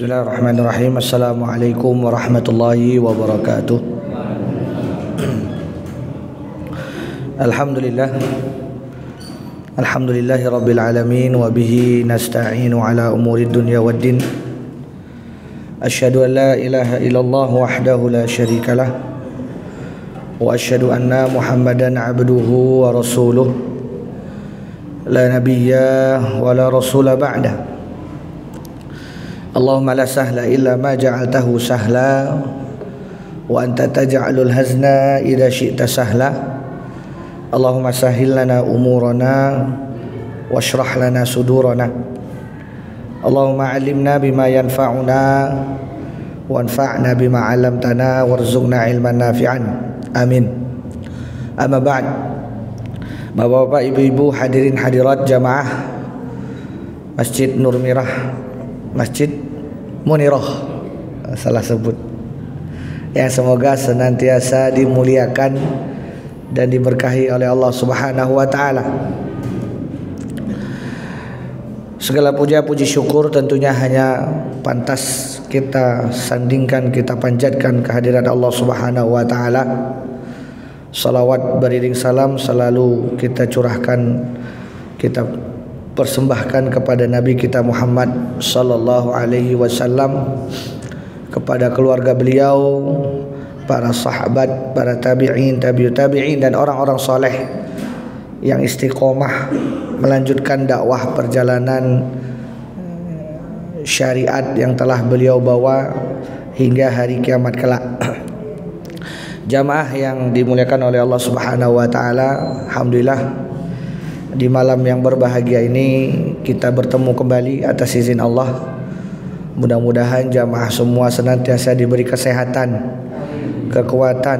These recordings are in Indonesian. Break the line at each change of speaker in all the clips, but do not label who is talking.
Bismillahirrahmanirrahim. Assalamualaikum warahmatullahi wabarakatuh. Alhamdulillahi rabbil alamin wa bihi nasta'inu ala umuri dunya waddin. Asyhadu an la ilaha illallah wahdahu la syarika lah wa asyhadu anna Muhammadan abduhu wa rasuluh la nabiyya wa la rasula ba'dah. Allahumma la sahla illa ma ja'altahu sahla wa anta taj'alul hazna idza syi'ta sahla. Allahumma sahhil lana umurana washrah lana sudurana. Allahumma 'allimna bima yanfa'una wanfa'na bima 'allamtana warzuqna ilman nafi'an. Amin. Amma ba'd. Bapak-bapak, ibu-ibu, hadirin hadirat jamaah Masjid Nur Mirah, Masjid Munirah, salah sebut, yang semoga senantiasa dimuliakan dan diberkahi oleh Allah Subhanahu wa taala. Segala puja puji syukur tentunya hanya pantas kita sandingkan, kita panjatkan kehadirat Allah Subhanahu wa taala. Salawat beriring salam selalu kita curahkan, kita persembahkan kepada Nabi kita Muhammad sallallahu alaihi wasallam, kepada keluarga beliau, para sahabat, para tabi'in, tabi'ut tabi'in, dan orang-orang soleh yang istiqomah melanjutkan dakwah perjalanan syariat yang telah beliau bawa hingga hari kiamat kelak. Jamaah yang dimuliakan oleh Allah Subhanahu wa taala, alhamdulillah di malam yang berbahagia ini kita bertemu kembali atas izin Allah. Mudah-mudahan jamaah semua senantiasa diberi kesehatan, kekuatan,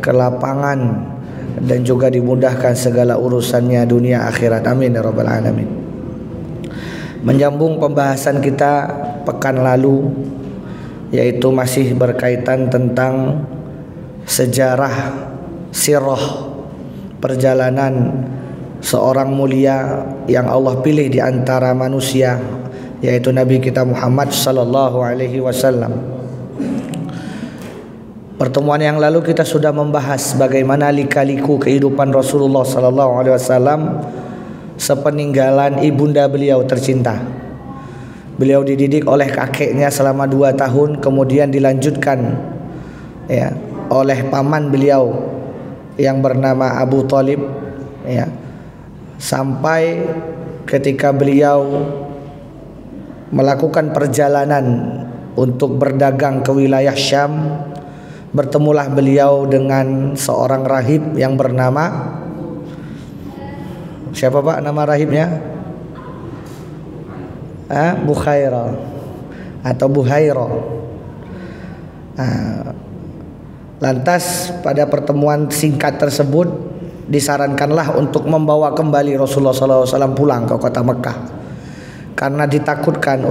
kelapangan, dan juga dimudahkan segala urusannya dunia akhirat. Amin ya rabbal alamin. Menyambung pembahasan kita pekan lalu, yaitu masih berkaitan tentang sejarah sirah perjalanan seorang mulia yang Allah pilih di antara manusia, yaitu Nabi kita Muhammad sallallahu alaihi wasallam. Pertemuan yang lalu kita sudah membahas bagaimana lika-liku kehidupan Rasulullah sallallahu alaihi wasallam sepeninggalan ibunda beliau tercinta. Beliau dididik oleh kakeknya selama 2 tahun, kemudian dilanjutkan oleh paman beliau yang bernama Abu Thalib, sampai ketika beliau melakukan perjalanan untuk berdagang ke wilayah Syam, bertemulah beliau dengan seorang rahib yang bernama, siapa Pak nama rahibnya? Bukhaira atau Buhaira. Lantas pada pertemuan singkat tersebut disarankanlah untuk membawa kembali Rasulullah SAW pulang ke kota Mekah, karena ditakutkan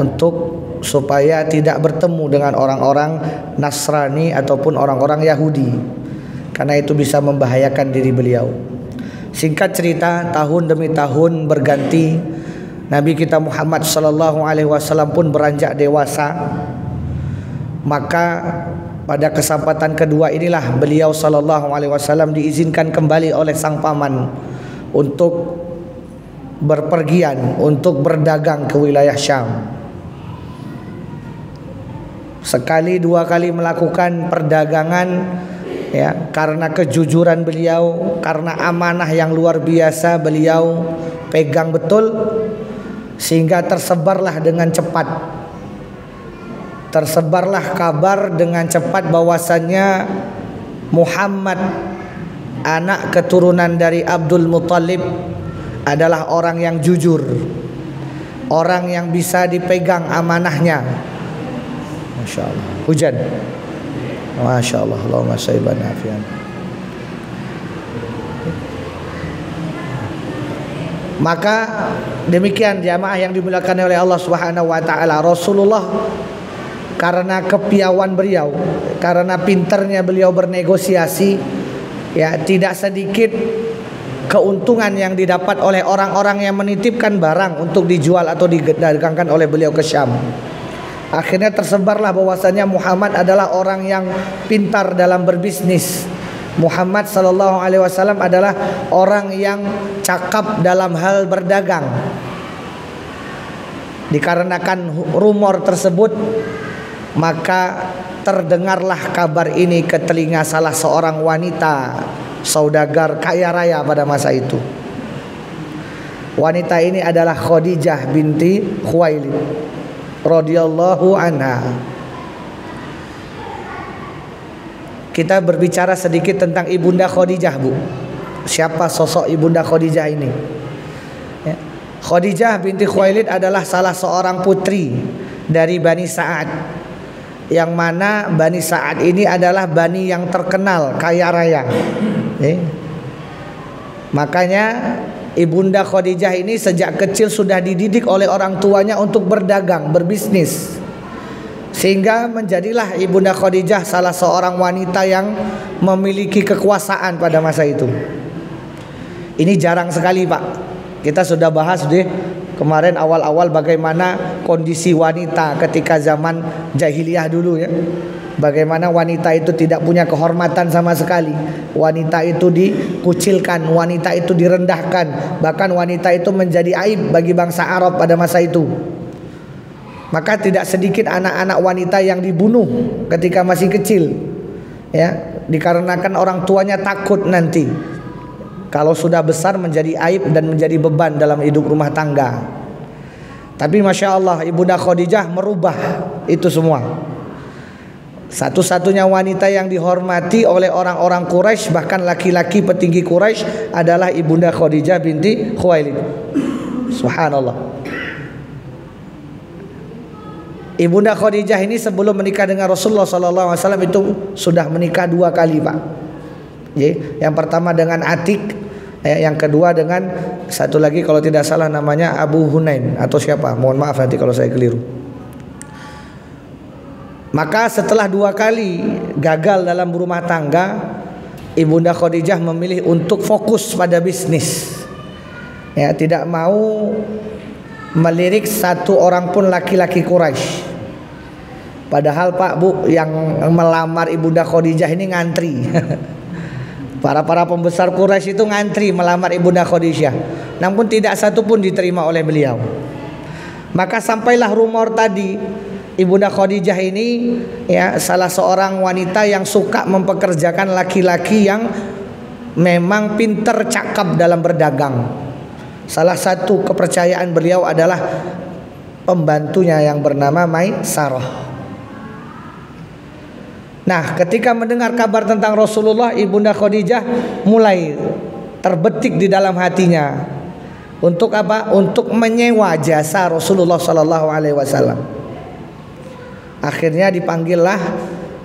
supaya tidak bertemu dengan orang-orang Nasrani ataupun orang-orang Yahudi, karena itu bisa membahayakan diri beliau. Singkat cerita, tahun demi tahun berganti, Nabi kita Muhammad SAW pun beranjak dewasa. Maka pada kesempatan kedua inilah beliau sallallahu alaihi wasallam diizinkan kembali oleh sang paman untuk berpergian, untuk berdagang ke wilayah Syam. Sekali 2 kali melakukan perdagangan, karena kejujuran beliau, karena amanah yang luar biasa beliau pegang betul, sehingga tersebarlah kabar dengan cepat bahwasannya Muhammad, anak keturunan dari Abdul Muthalib, adalah orang yang jujur, orang yang bisa dipegang amanahnya. Masya Allah, hujan. Masya Allah, Allahumma saiban afian. Maka demikian jamaah yang dimuliakan oleh Allah Subhanahu wa taala, Rasulullah karena kepiawan beliau, karena pinternya beliau bernegosiasi, tidak sedikit keuntungan yang didapat oleh orang-orang yang menitipkan barang untuk dijual atau didagangkan oleh beliau ke Syam. Akhirnya tersebarlah bahwasanya Muhammad adalah orang yang pintar dalam berbisnis. Muhammad sallallahu alaihi wasallam adalah orang yang cakap dalam hal berdagang. Dikarenakan rumor tersebut, maka terdengarlah kabar ini ke telinga salah seorang wanita saudagar kaya raya pada masa itu. Wanita ini adalah Khadijah binti Khuwailid radhiyallahu anha. Kita berbicara sedikit tentang Ibunda Khadijah, Bu. Siapa sosok Ibunda Khadijah ini? Ya. Khadijah binti Khuwailid adalah salah seorang putri dari Bani Sa'ad, yang mana Bani Sa'ad ini adalah bani yang terkenal kaya raya. Makanya Ibunda Khadijah ini sejak kecil sudah dididik oleh orang tuanya untuk berdagang, berbisnis. Sehingga menjadilah Ibunda Khadijah salah seorang wanita yang memiliki kekuasaan pada masa itu. Ini jarang sekali, Pak. Kita sudah bahas deh kemarin awal-awal bagaimana kondisi wanita ketika zaman jahiliyah dulu ya. Bagaimana wanita itu tidak punya kehormatan sama sekali. Wanita itu dikucilkan, wanita itu direndahkan. Bahkan wanita itu menjadi aib bagi bangsa Arab pada masa itu. Maka tidak sedikit anak-anak wanita yang dibunuh ketika masih kecil, ya, dikarenakan orang tuanya takut nanti kalau sudah besar menjadi aib dan menjadi beban dalam hidup rumah tangga. Tapi Masya Allah, Ibunda Khadijah merubah itu semua. Satu-satunya wanita yang dihormati oleh orang-orang Quraisy, bahkan laki-laki petinggi Quraisy, adalah Ibunda Khadijah binti Khuwailid. Subhanallah. Ibunda Khadijah ini sebelum menikah dengan Rasulullah SAW itu sudah menikah 2 kali, Pak. Yang pertama dengan Atik, yang kedua dengan satu lagi kalau tidak salah namanya Abu Hunain atau siapa. Mohon maaf nanti kalau saya keliru. Maka setelah 2 kali gagal dalam berumah tangga, Ibunda Khadijah memilih untuk fokus pada bisnis. Ya, tidak mau melirik satu orang pun laki-laki Quraisy. Padahal Pak Bu, yang melamar Ibunda Khadijah ini ngantri. Para pembesar Quraisy itu ngantri melamar Ibunda Khadijah. Namun tidak satu pun diterima oleh beliau. Maka sampailah rumor tadi, Ibunda Khadijah ini ya salah seorang wanita yang suka mempekerjakan laki-laki yang memang pinter cakap dalam berdagang. Salah satu kepercayaan beliau adalah pembantunya yang bernama Maisarah. Nah, ketika mendengar kabar tentang Rasulullah, Ibunda Khadijah mulai terbetik di dalam hatinya untuk apa? Untuk menyewa jasa Rasulullah sallallahu alaihi wasallam. Akhirnya dipanggillah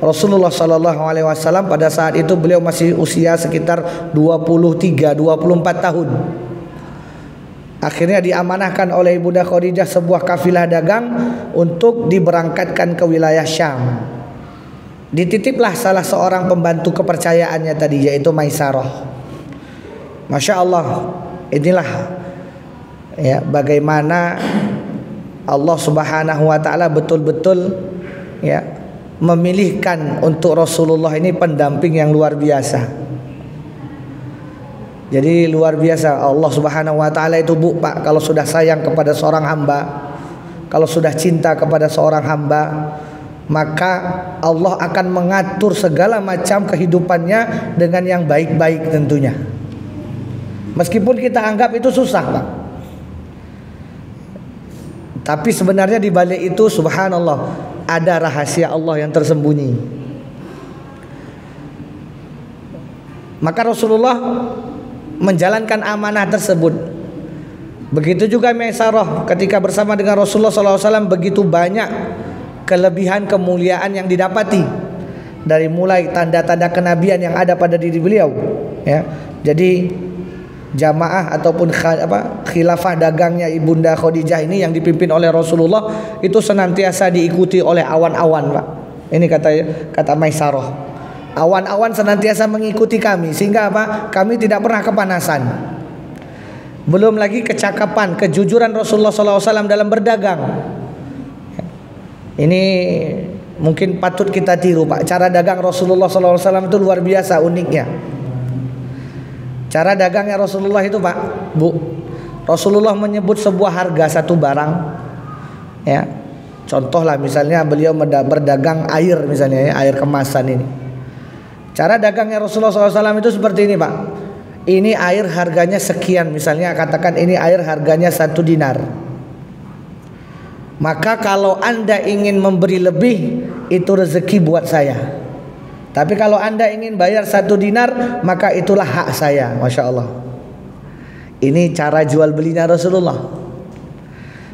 Rasulullah sallallahu alaihi wasallam. Pada saat itu beliau masih usia sekitar 23-24 tahun. Akhirnya diamanahkan oleh Ibunda Khadijah sebuah kafilah dagang untuk diberangkatkan ke wilayah Syam. Dititiplah salah seorang pembantu kepercayaannya tadi, yaitu Maisarah. Masya Allah, inilah ya bagaimana Allah Subhanahu wa ta'ala betul-betul ya memilihkan untuk Rasulullah ini pendamping yang luar biasa. Jadi luar biasa Allah Subhanahu wa ta'ala itu, Bu, Pak, kalau sudah sayang kepada seorang hamba, kalau sudah cinta kepada seorang hamba, maka Allah akan mengatur segala macam kehidupannya dengan yang baik-baik tentunya. Meskipun kita anggap itu susah, Pak, tapi sebenarnya di balik itu subhanallah ada rahasia Allah yang tersembunyi. Maka Rasulullah menjalankan amanah tersebut. Begitu juga Maisarah ketika bersama dengan Rasulullah SAW, begitu banyak kelebihan kemuliaan yang didapati, dari mulai tanda-tanda kenabian yang ada pada diri beliau ya. Jadi jamaah ataupun khilafah dagangnya Ibunda Khadijah ini yang dipimpin oleh Rasulullah itu senantiasa diikuti oleh awan-awan, Pak. Ini kata Maisarah, awan-awan senantiasa mengikuti kami sehingga apa? Kami tidak pernah kepanasan. Belum lagi kecakapan, kejujuran Rasulullah SAW dalam berdagang. Ini mungkin patut kita tiru, Pak. Cara dagang Rasulullah SAW itu luar biasa uniknya. Cara dagangnya Rasulullah itu, Pak, Bu, Rasulullah menyebut sebuah harga satu barang, ya. Contohlah misalnya beliau berdagang air, misalnya ya, air kemasan ini. Cara dagangnya Rasulullah SAW itu seperti ini, Pak. Ini air harganya sekian, misalnya katakan ini air harganya 1 dinar. Maka kalau Anda ingin memberi lebih, itu rezeki buat saya. Tapi kalau Anda ingin bayar 1 dinar, maka itulah hak saya. Masya Allah. Ini cara jual belinya Rasulullah.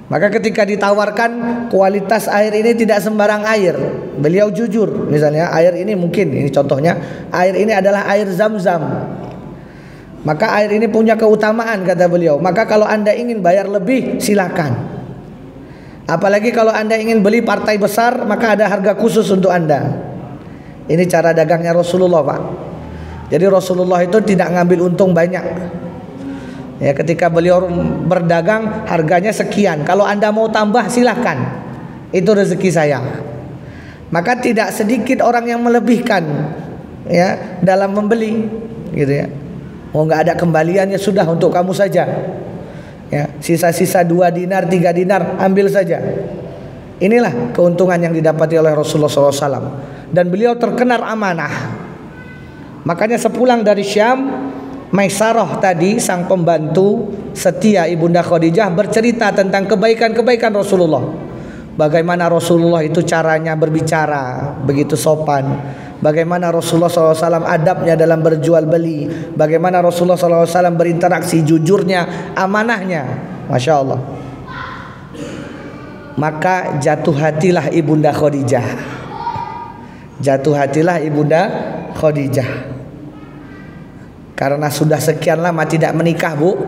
Maka ketika ditawarkan kualitas air ini tidak sembarang air, beliau jujur. Misalnya air ini mungkin, ini contohnya, air ini adalah air Zam-Zam. Maka air ini punya keutamaan, kata beliau. Maka kalau Anda ingin bayar lebih, silakan. Apalagi kalau Anda ingin beli partai besar, maka ada harga khusus untuk Anda. Ini cara dagangnya Rasulullah, Pak. Jadi Rasulullah itu tidak ngambil untung banyak. Ya, ketika beliau berdagang harganya sekian. Kalau Anda mau tambah silahkan. Itu rezeki saya. Maka tidak sedikit orang yang melebihkan, ya, dalam membeli, gitu ya. Mau nggak ada kembaliannya, sudah untuk kamu saja. Ya, sisa-sisa 2 dinar, 3 dinar ambil saja. Inilah keuntungan yang didapati oleh Rasulullah SAW. Dan beliau terkenal amanah. Makanya sepulang dari Syam, Maisarah tadi, sang pembantu setia Ibunda Khadijah, bercerita tentang kebaikan-kebaikan Rasulullah. Bagaimana Rasulullah itu caranya berbicara begitu sopan, bagaimana Rasulullah SAW adabnya dalam berjual beli, bagaimana Rasulullah SAW berinteraksi, jujurnya, amanahnya. Masya Allah. Maka jatuh hatilah Ibunda Khadijah. Jatuh hatilah Ibunda Khadijah. Karena sudah sekian lama tidak menikah, Bu,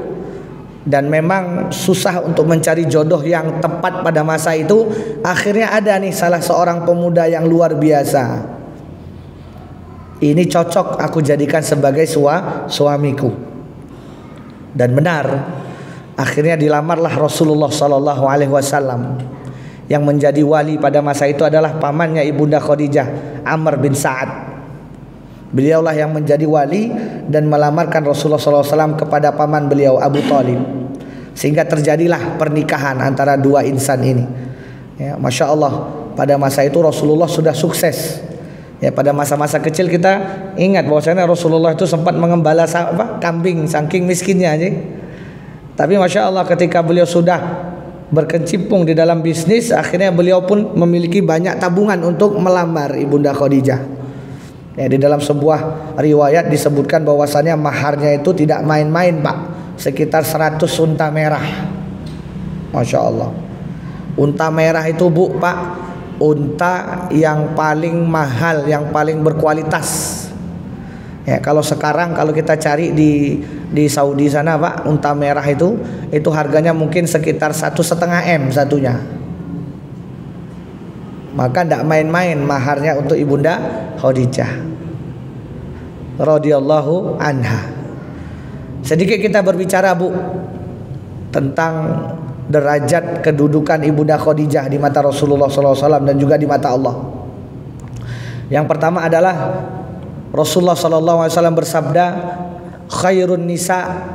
dan memang susah untuk mencari jodoh yang tepat pada masa itu. Akhirnya ada nih salah seorang pemuda yang luar biasa. Ini cocok aku jadikan sebagai suamiku. Dan benar, akhirnya dilamarlah Rasulullah SAW. Yang menjadi wali pada masa itu adalah pamannya Ibunda Khadijah, Amr bin Sa'ad. Beliaulah yang menjadi wali dan melamarkan Rasulullah SAW kepada paman beliau, Abu Talib. Sehingga terjadilah pernikahan antara dua insan ini. Ya, Masya Allah, pada masa itu Rasulullah sudah sukses. Ya, pada masa-masa kecil kita ingat bahwasanya Rasulullah itu sempat mengembala kambing, saking miskinnya aja. Tapi Masya Allah, ketika beliau sudah berkecimpung di dalam bisnis, akhirnya beliau pun memiliki banyak tabungan untuk melamar Ibunda Khadijah. Ya, di dalam sebuah riwayat disebutkan bahwasannya maharnya itu tidak main-main, Pak. Sekitar 100 unta merah. Masya Allah. Unta merah itu, Bu, Pak, unta yang paling mahal, yang paling berkualitas. Ya, kalau sekarang kalau kita cari di Saudi sana, Pak, unta merah itu harganya mungkin sekitar 1,5 M satunya. Maka tidak main-main maharnya untuk Ibunda Khadijah radhiyallahu anha. Sedikit kita berbicara, Bu, tentang derajat kedudukan Ibunda Khadijah di mata Rasulullah SAW dan juga di mata Allah. Yang pertama adalah Rasulullah SAW bersabda, khairun nisa,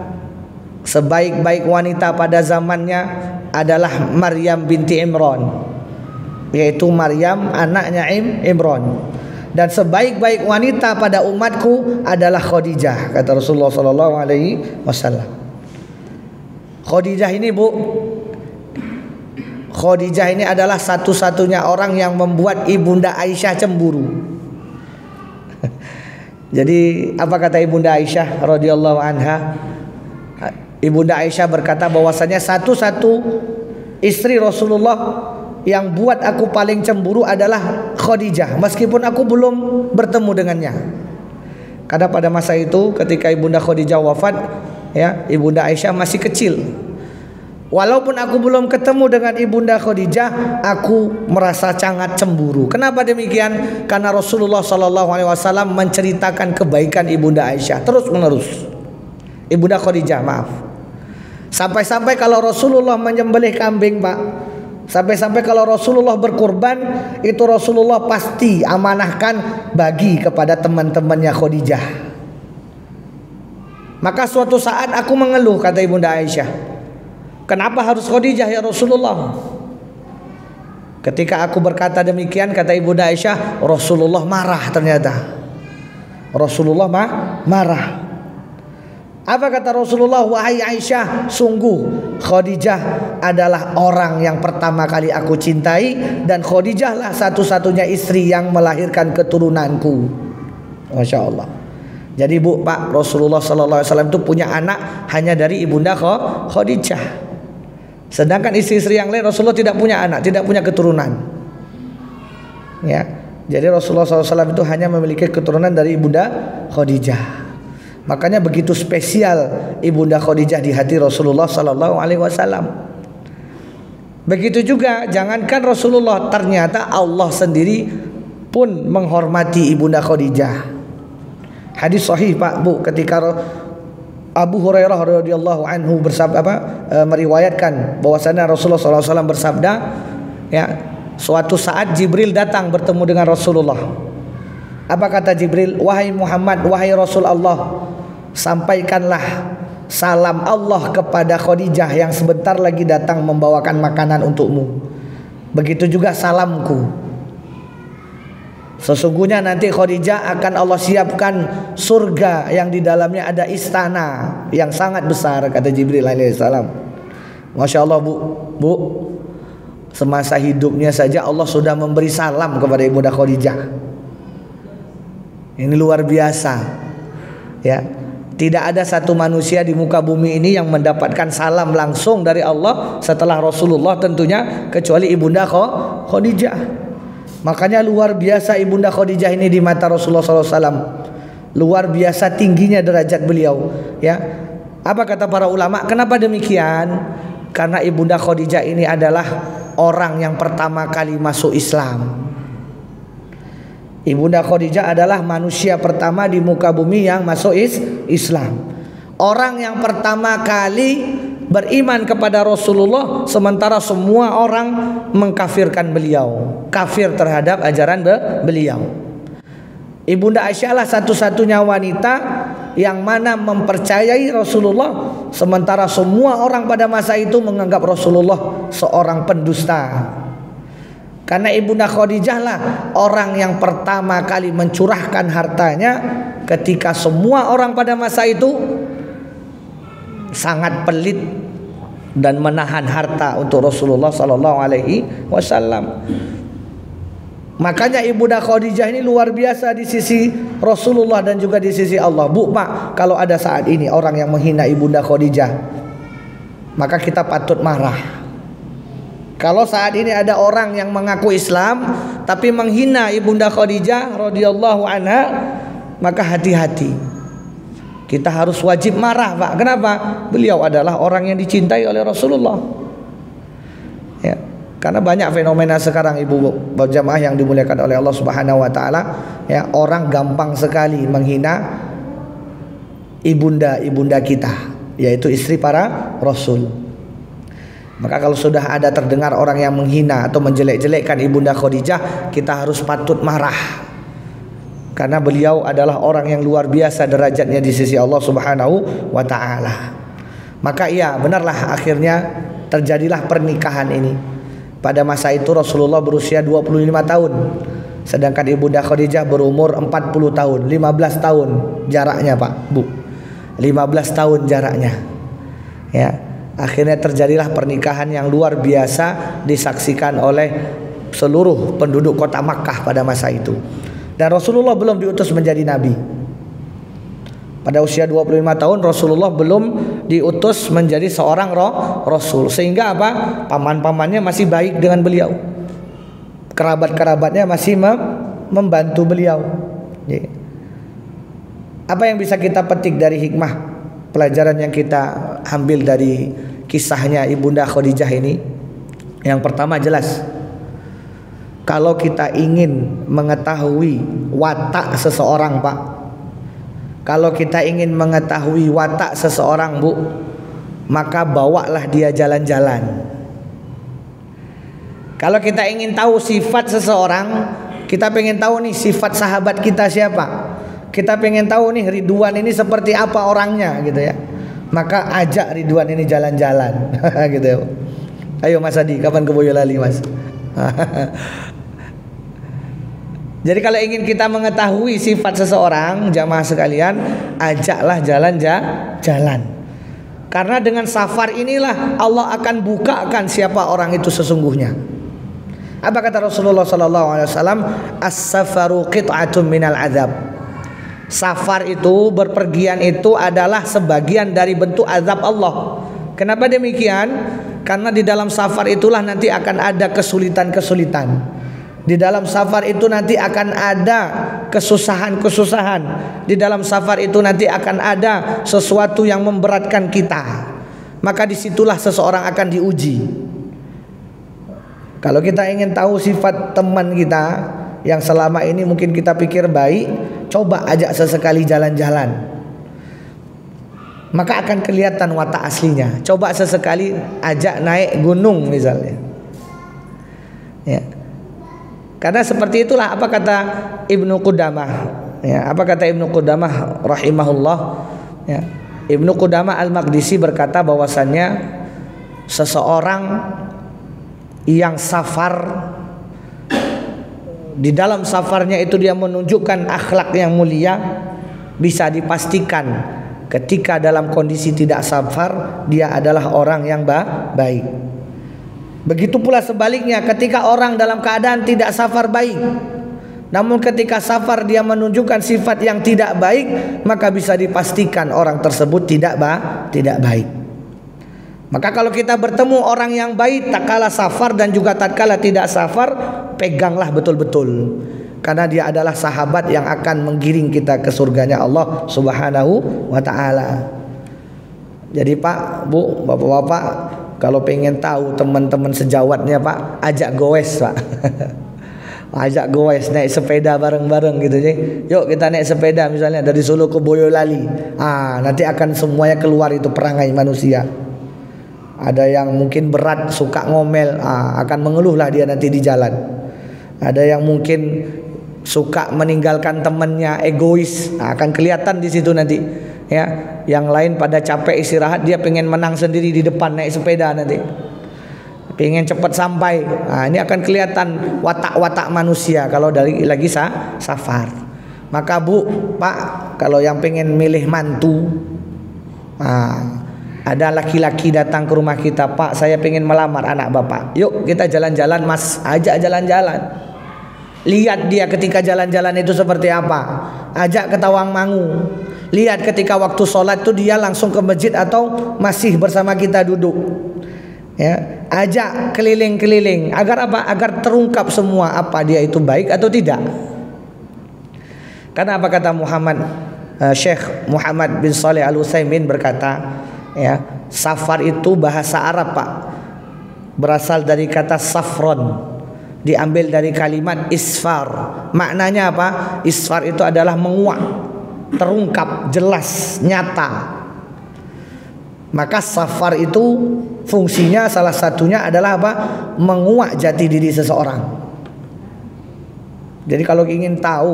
sebaik-baik wanita pada zamannya adalah Maryam binti Imran, yaitu Maryam anaknya Imran. Dan sebaik-baik wanita pada umatku adalah Khadijah, kata Rasulullah SAW. Khadijah ini, Bu, Khadijah ini adalah satu-satunya orang yang membuat Ibunda Aisyah cemburu. Jadi apa kata Ibunda Aisyah radhiyallahu anha? Ibunda Aisyah berkata bahwasanya satu-satu istri Rasulullah yang buat aku paling cemburu adalah Khadijah, meskipun aku belum bertemu dengannya. Karena pada masa itu ketika Ibunda Khadijah wafat, ya, Ibunda Aisyah masih kecil. Walaupun aku belum ketemu dengan Ibunda Khadijah, aku merasa sangat cemburu. Kenapa demikian? Karena Rasulullah SAW menceritakan kebaikan Ibunda Aisyah terus menerus. Ibunda Khadijah, maaf. Sampai-sampai kalau Rasulullah menyembelih kambing, Pak, Sampai-sampai kalau Rasulullah berkurban, itu Rasulullah pasti amanahkan bagi kepada teman-temannya Khadijah. Maka suatu saat aku mengeluh, kata Ibunda Aisyah, kenapa harus Khadijah ya Rasulullah? Ketika aku berkata demikian, kata Ibunda Aisyah, Rasulullah marah ternyata. Rasulullah marah. Apa kata Rasulullah? Wahai Aisyah, sungguh Khadijah adalah orang yang pertama kali aku cintai, dan Khadijah lah satu-satunya istri yang melahirkan keturunanku. Masya Allah. Jadi Bu, Pak, Rasulullah SAW itu punya anak hanya dari Ibunda Khadijah. Sedangkan istri-istri yang lain Rasulullah tidak punya anak, tidak punya keturunan. Ya, jadi Rasulullah SAW itu hanya memiliki keturunan dari Ibunda Khadijah. Makanya begitu spesial Ibunda Khadijah di hati Rasulullah SAW. Begitu juga, jangankan Rasulullah, ternyata Allah sendiri pun menghormati Ibunda Khadijah. Hadis sahih Pak Bu, ketika Abu Hurairah radhiyallahu anhu meriwayatkan bahwasanya Rasulullah SAW bersabda, ya, suatu saat Jibril datang bertemu dengan Rasulullah. Apa kata Jibril? Wahai Muhammad, wahai Rasul Allah, sampaikanlah salam Allah kepada Khadijah yang sebentar lagi datang membawakan makanan untukmu. Begitu juga salamku. Sesungguhnya nanti Khadijah akan Allah siapkan surga yang di dalamnya ada istana yang sangat besar, kata Jibril alaihissalam. Masya Allah Bu, semasa hidupnya saja Allah sudah memberi salam kepada Ibunda Khadijah. Ini luar biasa, ya. Tidak ada satu manusia di muka bumi ini yang mendapatkan salam langsung dari Allah setelah Rasulullah tentunya, kecuali Ibunda Khadijah. Makanya luar biasa Ibunda Khadijah ini di mata Rasulullah SAW. Luar biasa tingginya derajat beliau, ya. Apa kata para ulama? Kenapa demikian? Karena Ibunda Khadijah ini adalah orang yang pertama kali masuk Islam. Ibunda Khadijah adalah manusia pertama di muka bumi yang masuk Islam. Orang yang pertama kali beriman kepada Rasulullah, sementara semua orang mengkafirkan beliau, kafir terhadap ajaran beliau. Ibunda Aisyah lah satu-satunya wanita yang mana mempercayai Rasulullah, sementara semua orang pada masa itu menganggap Rasulullah seorang pendusta. Karena Ibunda Khadijah lah orang yang pertama kali mencurahkan hartanya ketika semua orang pada masa itu sangat pelit dan menahan harta untuk Rasulullah SAW. Makanya Ibunda Khadijah ini luar biasa di sisi Rasulullah dan juga di sisi Allah. Bu, Pak, kalau ada saat ini orang yang menghina Ibunda Khadijah, maka kita patut marah. Kalau saat ini ada orang yang mengaku Islam tapi menghina Ibunda Khadijah radhiyallahu anha, maka hati-hati. Kita harus wajib marah, Pak. Kenapa? Beliau adalah orang yang dicintai oleh Rasulullah. Ya, karena banyak fenomena sekarang Ibu berjamaah yang dimuliakan oleh Allah Subhanahu wa taala, ya, orang gampang sekali menghina ibunda kita, yaitu istri para rasul. Maka kalau sudah ada terdengar orang yang menghina atau menjelek-jelekkan Ibunda Khadijah, kita harus patut marah. Karena beliau adalah orang yang luar biasa derajatnya di sisi Allah Subhanahu wa taala. Maka iya, benarlah akhirnya terjadilah pernikahan ini. Pada masa itu Rasulullah berusia 25 tahun, sedangkan Ibunda Khadijah berumur 40 tahun, 15 tahun jaraknya, Pak, Bu. 15 tahun jaraknya. Ya. Akhirnya terjadilah pernikahan yang luar biasa disaksikan oleh seluruh penduduk kota Makkah pada masa itu. Dan Rasulullah belum diutus menjadi nabi. Pada usia 25 tahun Rasulullah belum diutus menjadi seorang rasul. Sehingga apa? Paman-pamannya masih baik dengan beliau. Kerabat-kerabatnya masih membantu beliau. Apa yang bisa kita petik dari hikmah, pelajaran yang kita ambil dari kisahnya Ibunda Khadijah ini? Yang pertama jelas, kalau kita ingin mengetahui watak seseorang, Pak, kalau kita ingin mengetahui watak seseorang, Bu, maka bawalah dia jalan-jalan. Kalau kita ingin tahu sifat seseorang, kita pengen tahu nih sifat sahabat kita siapa. Kita pengen tahu nih Ridwan ini seperti apa orangnya gitu ya. Maka ajak Ridwan ini jalan-jalan gitu ya. Ayo Mas Adi, kapan ke Boyolali Mas? Jadi kalau ingin kita mengetahui sifat seseorang, jamaah sekalian, ajaklah jalan-jalan. Karena dengan safar inilah Allah akan bukakan siapa orang itu sesungguhnya. Apa kata Rasulullah SAW? As-safaru qit'atun minal azab. Safar itu, berpergian itu adalah sebagian dari bentuk azab Allah. Kenapa demikian? Karena di dalam safar itulah nanti akan ada kesulitan-kesulitan. Di dalam safar itu nanti akan ada kesusahan-kesusahan. Di dalam safar itu nanti akan ada sesuatu yang memberatkan kita. Maka disitulah seseorang akan diuji. Kalau kita ingin tahu sifat teman kita yang selama ini mungkin kita pikir baik, coba ajak sesekali jalan-jalan, maka akan kelihatan watak aslinya. Coba sesekali ajak naik gunung misalnya, ya. Karena seperti itulah apa kata Ibnu Qudamah, ya. Apa kata Ibnu Qudamah rahimahullah, ya. Ibnu Qudamah Al-Maqdisi berkata bahwasannya seseorang yang safar, di dalam safarnya itu dia menunjukkan akhlak yang mulia, bisa dipastikan ketika dalam kondisi tidak safar dia adalah orang yang baik. Begitu pula sebaliknya, ketika orang dalam keadaan tidak safar baik, namun ketika safar dia menunjukkan sifat yang tidak baik, maka bisa dipastikan orang tersebut tidak baik. Maka kalau kita bertemu orang yang baik tatkala safar dan juga tatkala tidak safar, peganglah betul-betul, karena dia adalah sahabat yang akan menggiring kita ke surganya Allah Subhanahu wa ta'ala. Jadi Pak, Bu, Bapak-bapak, kalau pengen tahu teman-teman sejawatnya Pak, ajak goes Pak. Ajak goes naik sepeda bareng-bareng gitu sih. Yuk kita naik sepeda misalnya dari Solo ke Boyolali. Nanti akan semuanya keluar itu perangai manusia. Ada yang mungkin berat, suka ngomel, akan mengeluhlah dia nanti di jalan. Ada yang mungkin suka meninggalkan temannya, egois, akan kelihatan di situ nanti. Ya, yang lain pada capek istirahat, dia pengen menang sendiri di depan naik sepeda nanti. Pengen cepat sampai. Ini akan kelihatan watak-watak manusia kalau lagi safar. Maka Bu, Pak, kalau yang pengen milih mantu, ada laki-laki datang ke rumah kita, Pak, saya pengen melamar anak Bapak. Yuk kita jalan-jalan Mas, ajak jalan-jalan. Lihat dia ketika jalan-jalan itu seperti apa. Ajak ke Tawangmangu. Lihat ketika waktu sholat itu dia langsung ke masjid atau masih bersama kita duduk. Ya, ajak keliling-keliling. Agar apa? Agar terungkap semua apa dia itu baik atau tidak. Karena apa kata Syekh Muhammad bin Shalih Al-Utsaimin berkata, ya, safar itu bahasa Arab Pak, berasal dari kata safron, diambil dari kalimat isfar. Maknanya apa? Isfar itu adalah menguak, terungkap, jelas, nyata. Maka safar itu fungsinya salah satunya adalah apa? Menguak jati diri seseorang. Jadi kalau ingin tahu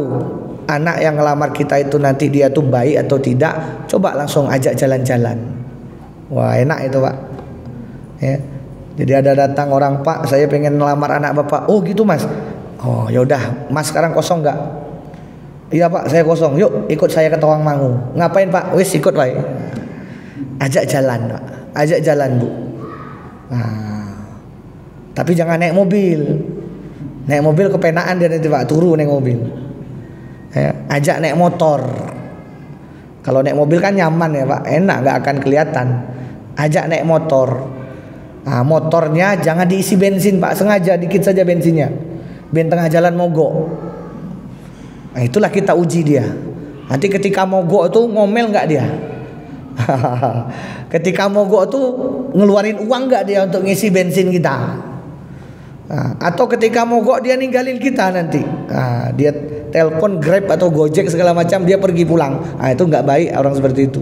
anak yang ngelamar kita itu nanti dia tuh baik atau tidak, coba langsung ajak jalan-jalan. Wah, enak itu Pak, ya. Jadi ada datang orang, Pak, saya pengen melamar anak Bapak. Oh gitu Mas. Oh yaudah, Mas sekarang kosong nggak? Iya Pak, saya kosong. Yuk ikut saya ke Tawangmangu. Ngapain Pak? Wis ikut Pak. Ajak jalan Pak, ajak jalan Bu. Tapi jangan naik mobil. Naik mobil kepenaan dia nanti Pak, turu naik mobil. Ya, ajak naik motor. Kalau naik mobil kan nyaman ya Pak, enak, nggak akan kelihatan. Ajak naik motor. Motornya jangan diisi bensin Pak, sengaja dikit saja bensinnya. Ben tengah jalan mogok. Itulah kita uji dia. Nanti ketika mogok itu ngomel nggak dia? Ketika mogok tuh ngeluarin uang nggak dia untuk ngisi bensin kita? Atau ketika mogok dia ninggalin kita nanti? Dia telepon Grab atau Gojek segala macam, dia pergi pulang. Itu nggak baik orang seperti itu.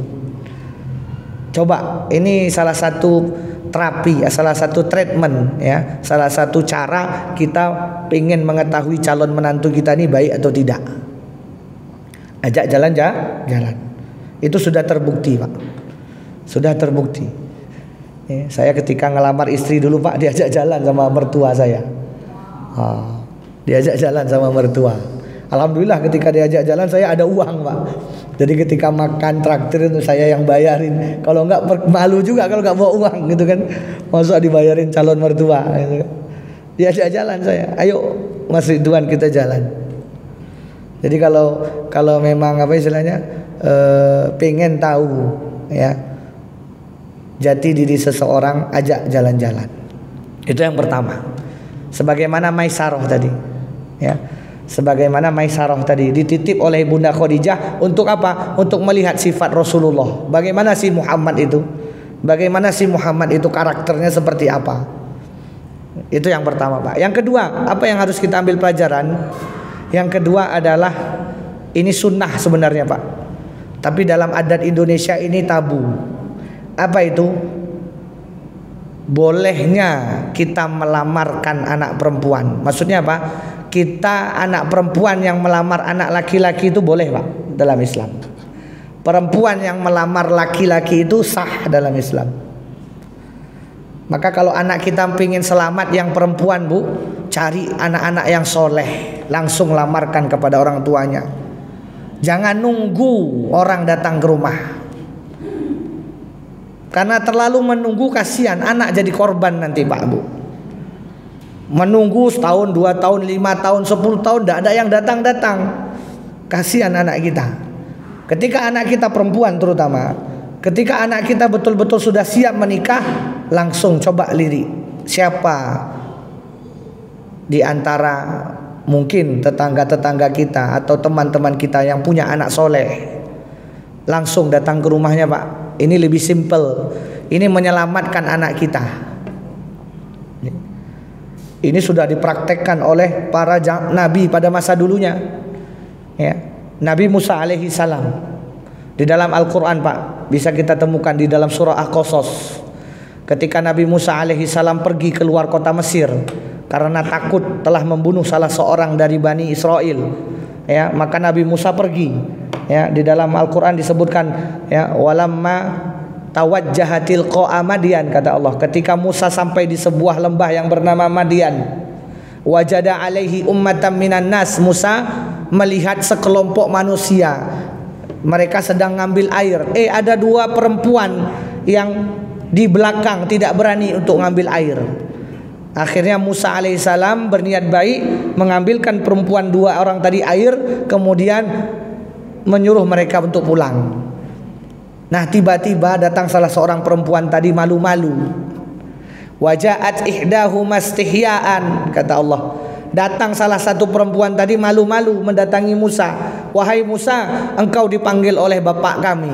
Coba, ini salah satu terapi, salah satu treatment ya, salah satu cara kita ingin mengetahui calon menantu kita ini baik atau tidak. Ajak jalan. Itu sudah terbukti, Pak. Sudah terbukti. Ya, saya ketika ngelamar istri dulu, Pak, diajak jalan sama mertua saya. Diajak jalan sama mertua. Alhamdulillah ketika diajak jalan saya ada uang, Pak. Jadi ketika makan traktir itu saya yang bayarin. Kalau enggak malu juga kalau enggak bawa uang gitu kan. Masa dibayarin calon mertua gitu. Diajak jalan saya. Ayo Mas Ridwan kita jalan. Jadi kalau memang apa istilahnya pengen tahu ya jati diri seseorang, ajak jalan-jalan. Itu yang pertama. Sebagaimana Maisarah tadi. Ya. Sebagaimana Maisarah tadi dititip oleh Bunda Khadijah untuk apa? Untuk melihat sifat Rasulullah. Bagaimana si Muhammad itu? Bagaimana si Muhammad itu karakternya seperti apa? Itu yang pertama, Pak. Yang kedua, apa yang harus kita ambil pelajaran? Yang kedua adalah ini sunnah sebenarnya, Pak. Tapi dalam adat Indonesia ini tabu. Apa itu? Bolehnya kita melamarkan anak perempuan. Maksudnya apa? Kita anak perempuan yang melamar anak laki-laki itu boleh, Pak, dalam Islam. Perempuan yang melamar laki-laki itu sah dalam Islam. Maka kalau anak kita ingin selamat yang perempuan, Bu, cari anak-anak yang soleh, langsung lamarkan kepada orang tuanya. Jangan nunggu orang datang ke rumah. Karena terlalu menunggu kasihan, anak jadi korban nanti, Pak, Bu. Menunggu setahun, 2 tahun, 5 tahun, 10 tahun tidak ada yang datang-datang. Kasihan anak kita. Ketika anak kita perempuan terutama, ketika anak kita betul-betul sudah siap menikah, langsung coba lirik. Siapa di antara mungkin tetangga-tetangga kita atau teman-teman kita yang punya anak soleh, langsung datang ke rumahnya, Pak. Ini lebih simple. Ini menyelamatkan anak kita. Ini sudah dipraktekkan oleh para nabi pada masa dulunya. Ya. Nabi Musa alaihi salam. Di dalam Al-Quran, Pak, bisa kita temukan di dalam surah Al-Qasas. Ketika Nabi Musa alaihi salam pergi keluar kota Mesir karena takut telah membunuh salah seorang dari Bani Israel, ya, maka Nabi Musa pergi. Ya, di dalam Al-Quran disebutkan, ya, walamma tawajjahatil qa'a Madian, kata Allah, ketika Musa sampai di sebuah lembah yang bernama Madian, wajada alaihi ummatan minan nas, Musa melihat sekelompok manusia, mereka sedang ngambil air. Ada 2 perempuan yang di belakang tidak berani untuk ngambil air. Akhirnya Musa alaihissalam berniat baik mengambilkan perempuan 2 orang tadi air, kemudian menyuruh mereka untuk pulang. Nah, tiba-tiba datang salah seorang perempuan tadi malu-malu. Wajaat ihdahuma istihyaan, kata Allah. Datang salah satu perempuan tadi malu-malu mendatangi Musa. Wahai Musa, engkau dipanggil oleh bapak kami.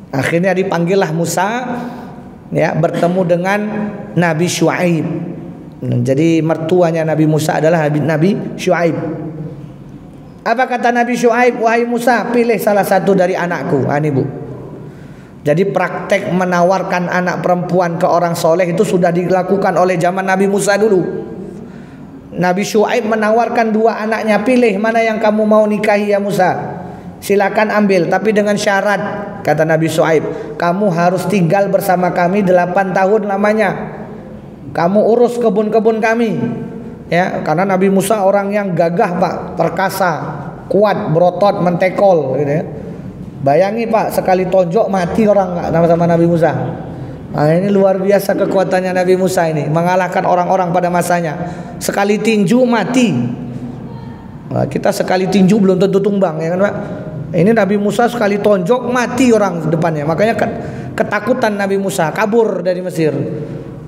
Akhirnya dipanggillah Musa, ya, bertemu dengan Nabi Syuaib. Jadi mertuanya Nabi Musa adalah Nabi Syuaib. Apa kata Nabi Syuaib? Wahai Musa, pilih salah satu dari anakku. Ini, Bu. Jadi praktek menawarkan anak perempuan ke orang soleh itu sudah dilakukan oleh zaman Nabi Musa dulu. Nabi Syuaib menawarkan 2 anaknya, pilih mana yang kamu mau nikahi ya Musa. Silakan ambil, tapi dengan syarat, kata Nabi Syuaib, kamu harus tinggal bersama kami 8 tahun lamanya. Kamu urus kebun-kebun kami. Ya, karena Nabi Musa orang yang gagah, Pak, perkasa, kuat, berotot, mentekol, gitu ya. Bayangi, Pak, sekali tonjok mati orang sama Nabi Musa. Nah, ini luar biasa kekuatannya Nabi Musa ini, mengalahkan orang-orang pada masanya. Sekali tinju mati. Nah, kita sekali tinju belum tentu tumbang, ya kan, Pak? Ini Nabi Musa sekali tonjok mati orang depannya. Makanya ketakutan Nabi Musa, kabur dari Mesir.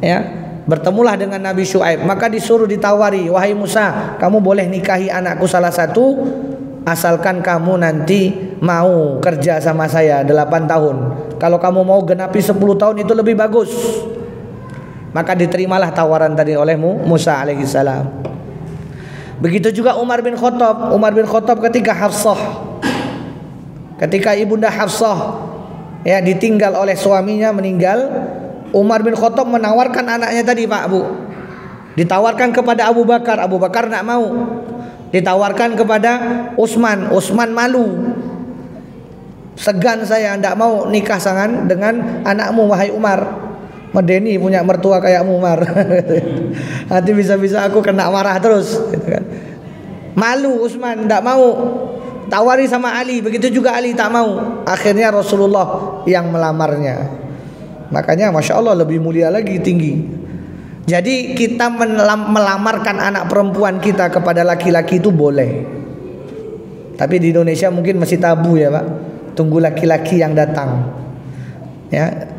Ya. Bertemulah dengan Nabi Syuaib, maka disuruh ditawari, wahai Musa, kamu boleh nikahi anakku salah satu, asalkan kamu nanti mau kerja sama saya 8 tahun. Kalau kamu mau genapi 10 tahun itu lebih bagus. Maka diterimalah tawaran tadi oleh Musa alaihissalam. Begitu juga Umar bin Khattab. Umar bin Khattab ketika Hafsah, ketika ibunda Hafsah ya, ditinggal oleh suaminya, meninggal. Umar bin Khattab menawarkan anaknya tadi, Pak, Bu. Ditawarkan kepada Abu Bakar, Abu Bakar tidak mau. Ditawarkan kepada Utsman, Utsman malu. Segan saya, tidak mau nikah sangan dengan anakmu wahai Umar. Medeni punya mertua kayak Umar. Nanti bisa-bisa aku kena marah terus, gitu kan. Malu Utsman, tidak mau. Tawari sama Ali, begitu juga Ali tak mau. Akhirnya Rasulullah yang melamarnya. Makanya Masya Allah lebih mulia lagi, tinggi. Jadi kita melamarkan anak perempuan kita kepada laki-laki itu boleh. Tapi di Indonesia mungkin masih tabu ya, Pak. Tunggu laki-laki yang datang. Ya.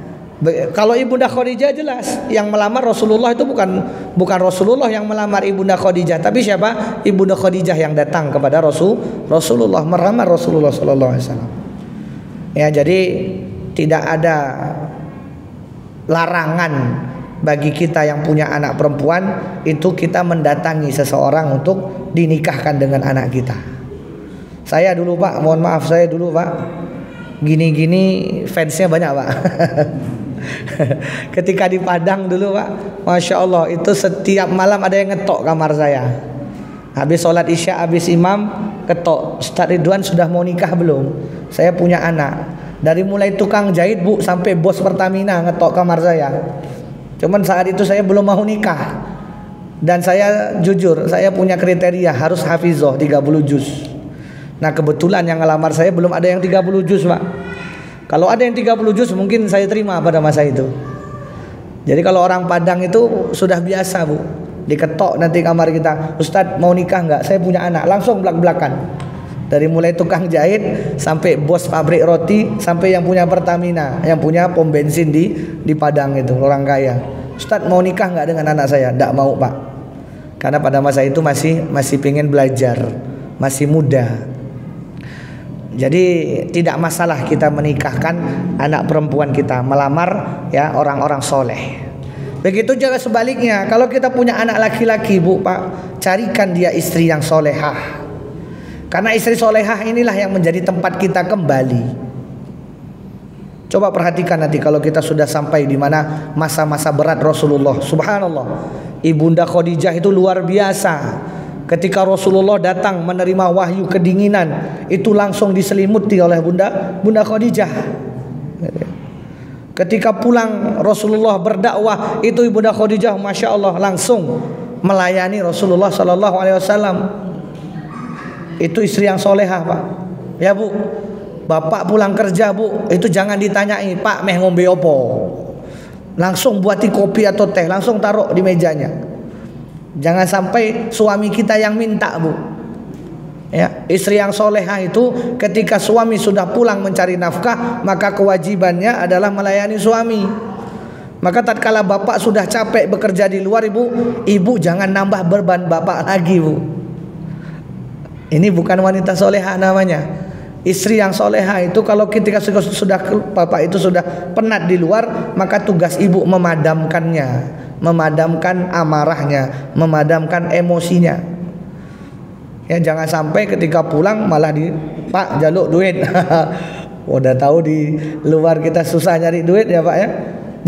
Kalau Ibunda Khadijah jelas yang melamar Rasulullah itu bukan Rasulullah yang melamar Ibunda Khadijah, tapi siapa? Ibunda Khadijah yang datang kepada Rasulullah, melamar Rasulullah sallallahu alaihi wasallam. Ya, jadi tidak ada larangan bagi kita yang punya anak perempuan itu kita mendatangi seseorang untuk dinikahkan dengan anak kita. Saya dulu, Pak, mohon maaf, saya dulu, Pak, gini-gini fansnya banyak, Pak. Ketika di Padang dulu, Pak, Masya Allah, itu setiap malam ada yang ngetok kamar saya. Habis sholat isya, habis imam, ketok, Ustaz Ridwan sudah mau nikah belum? Saya punya anak. Dari mulai tukang jahit, Bu, sampai bos Pertamina ngetok kamar saya. Cuman saat itu saya belum mau nikah. Dan saya jujur, saya punya kriteria harus hafizah 30 juz. Nah, kebetulan yang ngelamar saya belum ada yang 30 juz, Pak. Kalau ada yang 30 juz mungkin saya terima pada masa itu. Jadi kalau orang Padang itu sudah biasa, Bu. Diketok nanti kamar kita, Ustadz mau nikah enggak? Saya punya anak. Langsung belak-belakan. Dari mulai tukang jahit sampai bos pabrik roti, sampai yang punya Pertamina, yang punya pom bensin di Padang itu, orang kaya. Ustadz mau nikah enggak dengan anak saya? Enggak mau, Pak. Karena pada masa itu masih pengen belajar, masih muda. Jadi tidak masalah kita menikahkan anak perempuan kita, melamar ya orang-orang soleh. Begitu juga sebaliknya, kalau kita punya anak laki-laki, Bu, Pak, carikan dia istri yang solehah. Karena istri solehah inilah yang menjadi tempat kita kembali. Coba perhatikan nanti kalau kita sudah sampai di mana masa-masa berat Rasulullah. Subhanallah, Ibunda Khadijah itu luar biasa. Ketika Rasulullah datang menerima wahyu kedinginan, itu langsung diselimuti oleh Bunda Khadijah. Ketika pulang Rasulullah berdakwah, itu Ibunda Khadijah Masya Allah langsung melayani Rasulullah sallallahu alaihi wasallam. Itu istri yang solehah, Pak. Ya, Bu, bapak pulang kerja, Bu, itu jangan ditanyai, Pak meh ngombe opo. Langsung buati kopi atau teh, langsung taruh di mejanya. Jangan sampai suami kita yang minta, Bu. Ya, istri yang solehah itu ketika suami sudah pulang mencari nafkah, maka kewajibannya adalah melayani suami. Maka tatkala bapak sudah capek bekerja di luar, ibu jangan nambah beban bapak lagi, Bu. Ini bukan wanita solehah namanya. Istri yang solehah itu kalau ketika sudah bapak itu sudah penat di luar, maka tugas ibu memadamkannya, memadamkan amarahnya, memadamkan emosinya. Ya, jangan sampai ketika pulang malah Pak jaluk duit. Udah tahu di luar kita susah nyari duit ya, Pak ya.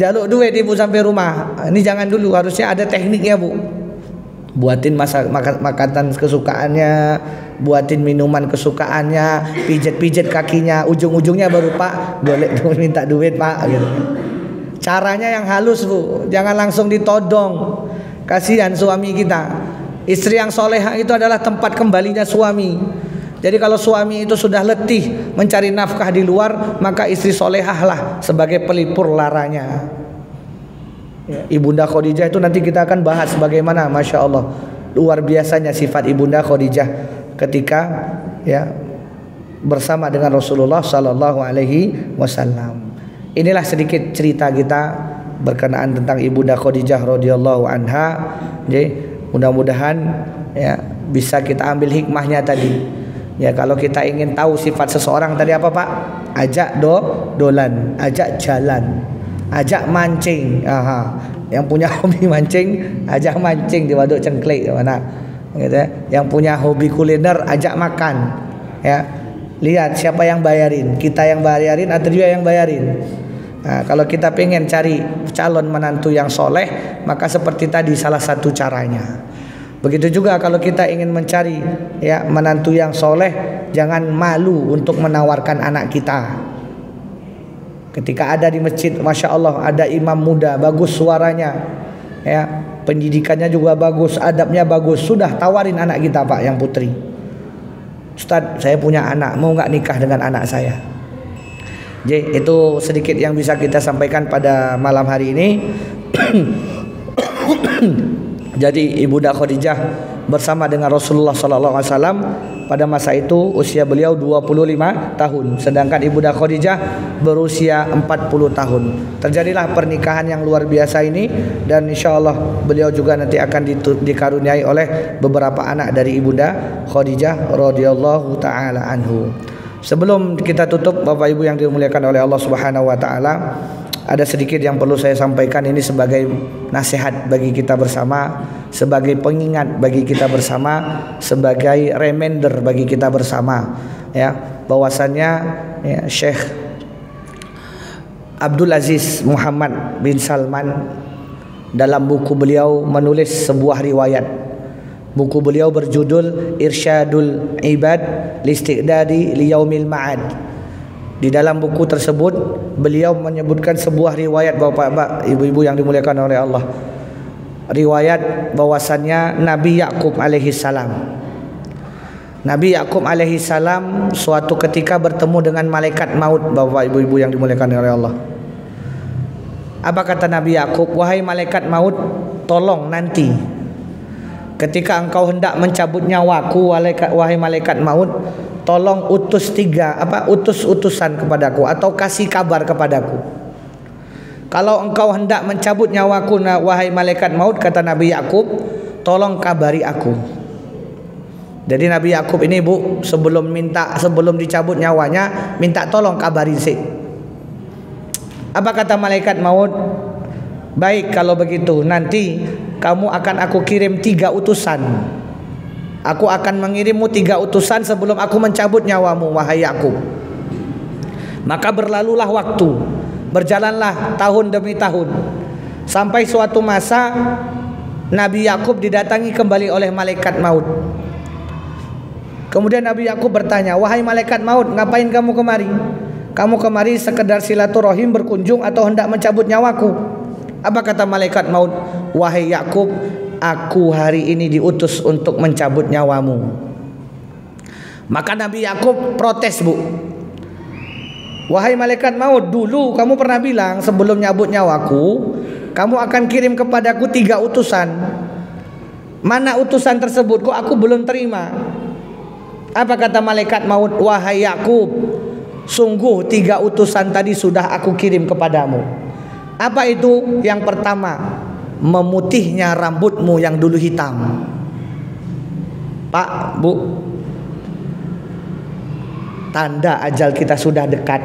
Jaluk duit ibu sampai rumah. Ini jangan dulu, harusnya ada tekniknya, Bu. Buatin makanan kesukaannya, buatin minuman kesukaannya, pijet-pijet kakinya, ujung-ujungnya baru Pak boleh minta duit, Pak, gitu. Caranya yang halus, Bu, jangan langsung ditodong. Kasihan suami kita. Istri yang solehah itu adalah tempat kembalinya suami. Jadi kalau suami itu sudah letih mencari nafkah di luar, maka istri solehahlah sebagai pelipur laranya. Ibunda Khadijah itu nanti kita akan bahas bagaimana, Masya Allah, luar biasanya sifat Ibunda Khadijah ketika ya bersama dengan Rasulullah Sallallahu Alaihi Wasallam. Inilah sedikit cerita kita berkenaan tentang Ibunda Khadijah radhiyallahu anha. Jadi mudah-mudahan ya bisa kita ambil hikmahnya tadi. Ya, kalau kita ingin tahu sifat seseorang tadi apa, Pak? Ajak dolan, ajak jalan, ajak mancing. Aha. Yang punya hobi mancing, ajak mancing di waduk Cengklik mana, gitu ya. Yang punya hobi kuliner, ajak makan. Ya, Lihat siapa yang bayarin, kita yang bayarin atau dia yang bayarin. Nah, kalau kita pengen cari calon menantu yang soleh, maka seperti tadi salah satu caranya. Begitu juga kalau kita ingin mencari ya menantu yang soleh, jangan malu untuk menawarkan anak kita. Ketika ada di masjid, masya Allah ada imam muda, bagus suaranya, ya pendidikannya juga bagus, adabnya bagus, sudah tawarin anak kita Pak yang putri. Ustadz, saya punya anak, mau nggak nikah dengan anak saya? Jadi itu sedikit yang bisa kita sampaikan pada malam hari ini. Jadi Ibunda Khadijah bersama dengan Rasulullah SAW pada masa itu usia beliau 25 tahun, sedangkan Ibunda Khadijah berusia 40 tahun. Terjadilah pernikahan yang luar biasa ini, dan insya Allah beliau juga nanti akan dikaruniai oleh beberapa anak dari Ibunda Khadijah radhiyallahu taala anhu. Sebelum kita tutup, Bapak Ibu yang dimuliakan oleh Allah Subhanahu wa taala, ada sedikit yang perlu saya sampaikan ini sebagai nasihat bagi kita bersama, sebagai pengingat bagi kita bersama, sebagai reminder bagi kita bersama, ya, bahwasannya ya, Syekh Abdul Aziz Muhammad bin Salman dalam buku beliau menulis sebuah riwayat. Buku beliau berjudul Irsyadul Ibad Listiqdadi Liyaumil Ma'ad. Di dalam buku tersebut beliau menyebutkan sebuah riwayat, Bapak-bapak, Ibu-ibu yang dimuliakan oleh Allah. Riwayat bahwasannya Nabi Yakub alaihi salam. Nabi Yakub alaihi salam suatu ketika bertemu dengan malaikat maut, Bapak Ibu-ibu yang dimuliakan oleh Allah. Apa kata Nabi Yakub? Wahai malaikat maut, tolong nanti ketika engkau hendak mencabut nyawaku, wahai malaikat maut, tolong utus utusan kepadaku atau kasih kabar kepadaku. Kalau engkau hendak mencabut nyawaku, wahai malaikat maut, kata Nabi Yakub, tolong kabari aku. Jadi Nabi Yakub ini Bu, sebelum dicabut nyawanya, minta tolong kabari sih. Apa kata malaikat maut? Baik, kalau begitu nanti kamu akan aku kirim 3 utusan. Aku akan mengirimmu 3 utusan sebelum aku mencabut nyawamu, wahai Yakub. Maka berlalulah waktu, berjalanlah tahun demi tahun, sampai suatu masa Nabi Yakub didatangi kembali oleh malaikat maut. Kemudian Nabi Yakub bertanya, wahai malaikat maut, ngapain kamu kemari? Kamu kemari sekedar silaturahim, berkunjung, atau hendak mencabut nyawaku? Apa kata malaikat maut? Wahai Yakub, aku hari ini diutus untuk mencabut nyawamu. Maka Nabi Yakub protes Bu. Wahai malaikat maut, dulu kamu pernah bilang sebelum nyabut nyawaku, kamu akan kirim kepadaku 3 utusan. Mana utusan tersebut? Kok aku belum terima? Apa kata malaikat maut? Wahai Yakub, sungguh 3 utusan tadi sudah aku kirim kepadamu. Apa itu? Yang pertama, memutihnya rambutmu yang dulu hitam. Pak, Bu, tanda ajal kita sudah dekat.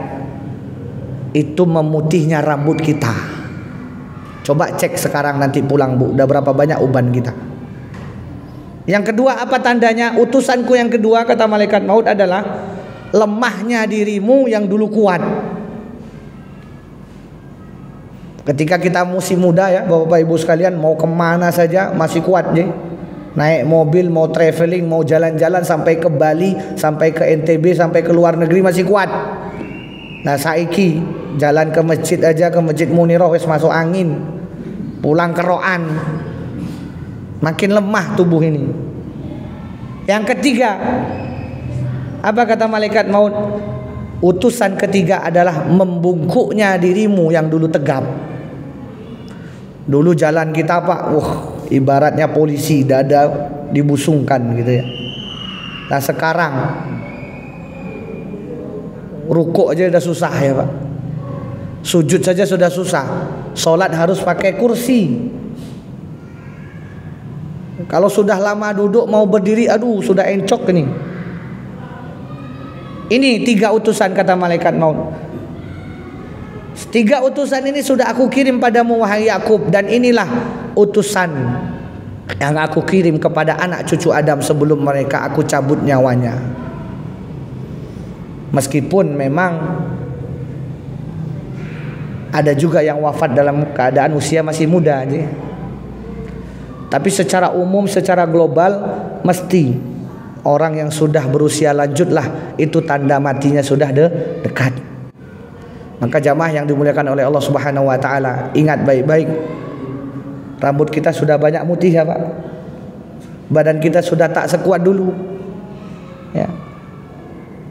Itu memutihnya rambut kita. Coba cek sekarang nanti pulang Bu, udah berapa banyak uban kita. Yang kedua, apa tandanya? Utusanku yang kedua, kata malaikat maut, adalah lemahnya dirimu yang dulu kuat. Ketika kita masih muda ya Bapak Ibu sekalian, mau kemana saja masih kuat ya. Naik mobil, mau traveling, mau jalan-jalan sampai ke Bali, sampai ke NTB, sampai ke luar negeri masih kuat. Nah saiki jalan ke masjid aja, ke Masjid Muniroh wis masuk angin, pulang keroan, makin lemah tubuh ini. Yang ketiga, apa kata malaikat maut? Utusan ketiga adalah membungkuknya dirimu yang dulu tegap. Dulu jalan kita Pak, ibaratnya polisi, dada dibusungkan gitu ya. Nah sekarang rukuk aja udah susah ya Pak, sujud saja sudah susah, sholat harus pakai kursi. Kalau sudah lama duduk mau berdiri, aduh sudah encok ini. Ini 3 utusan kata malaikat maut. 3 utusan ini sudah aku kirim padamu wahai Yakub, dan inilah utusan yang aku kirim kepada anak cucu Adam sebelum mereka aku cabut nyawanya. Meskipun memang ada juga yang wafat dalam keadaan usia masih muda aja. Tapi secara umum, secara global, mesti orang yang sudah berusia lanjutlah itu tanda matinya sudah dekat. Maka jamaah yang dimuliakan oleh Allah Subhanahu wa taala, ingat baik-baik. Rambut kita sudah banyak mutih ya Pak. Badan kita sudah tak sekuat dulu. Ya.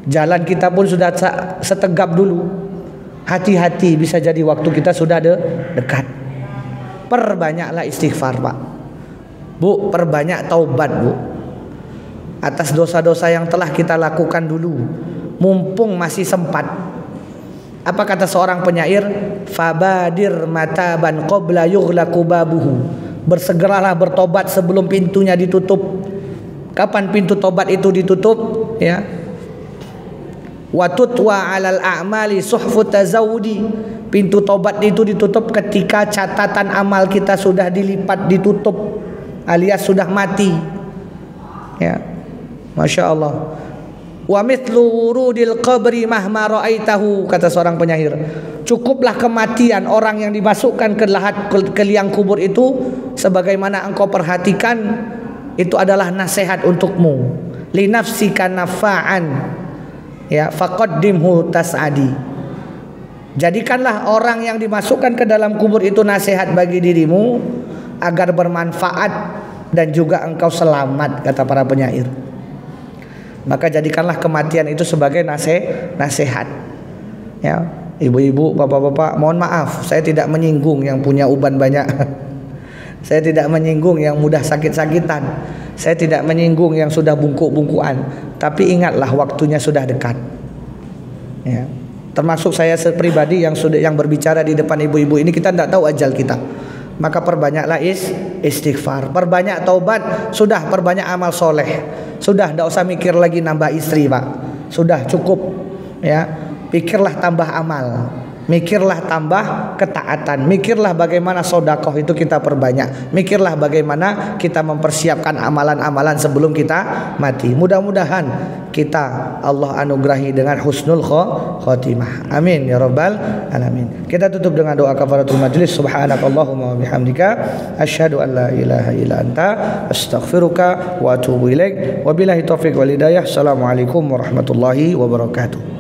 Jalan kita pun sudah setegap dulu. Hati-hati, bisa jadi waktu kita sudah dekat. Perbanyaklah istighfar Pak. Bu, perbanyak taubat Bu. Atas dosa-dosa yang telah kita lakukan dulu, mumpung masih sempat. Apa kata seorang penyair? Fabadir mataban qabla yughlaqu babuhu. Bersegeralah bertobat sebelum pintunya ditutup. Kapan pintu tobat itu ditutup? Ya. Wa tutwa 'alal a'mali suhfu tazawudi. Pintu tobat itu ditutup ketika catatan amal kita sudah dilipat, ditutup, alias sudah mati. Ya. Masya Allah. Wa mithlu wurudil qabri mahma ra'aitahu, kata seorang penyair. Cukuplah kematian orang yang dimasukkan ke liang kubur itu sebagaimana engkau perhatikan, itu adalah nasihat untukmu. Li nafsika nafa'an, ya, faqaddimhu tas'adi. Jadikanlah orang yang dimasukkan ke dalam kubur itu nasihat bagi dirimu agar bermanfaat dan juga engkau selamat, kata para penyair. Maka jadikanlah kematian itu sebagai nasihat. Ya, ibu-ibu, bapak-bapak, mohon maaf, saya tidak menyinggung yang punya uban banyak. Saya tidak menyinggung yang mudah sakit-sakitan. Saya tidak menyinggung yang sudah bungkuk-bungkuan. Tapi ingatlah waktunya sudah dekat. Ya. Termasuk saya pribadi yang berbicara di depan ibu-ibu ini, kita tidak tahu ajal kita. Maka perbanyaklah istighfar, perbanyak taubat, sudah perbanyak amal soleh. Sudah, tidak usah mikir lagi nambah istri Pak. Sudah cukup. Ya, pikirlah tambah amal, mikirlah tambah ketaatan, mikirlah bagaimana sodakoh itu kita perbanyak, mikirlah bagaimana kita mempersiapkan amalan-amalan sebelum kita mati. Mudah-mudahan kita Allah anugerahi dengan husnul khotimah. Amin ya rabbal alamin. Kita tutup dengan doa kafaratul majlis. Subhanakallahumma wa bihamdika asyhadu an la ilaha illa anta astaghfiruka wa atubu ilaik. Wabillahi taufiq wal hidayah. Assalamualaikum warahmatullahi wabarakatuh.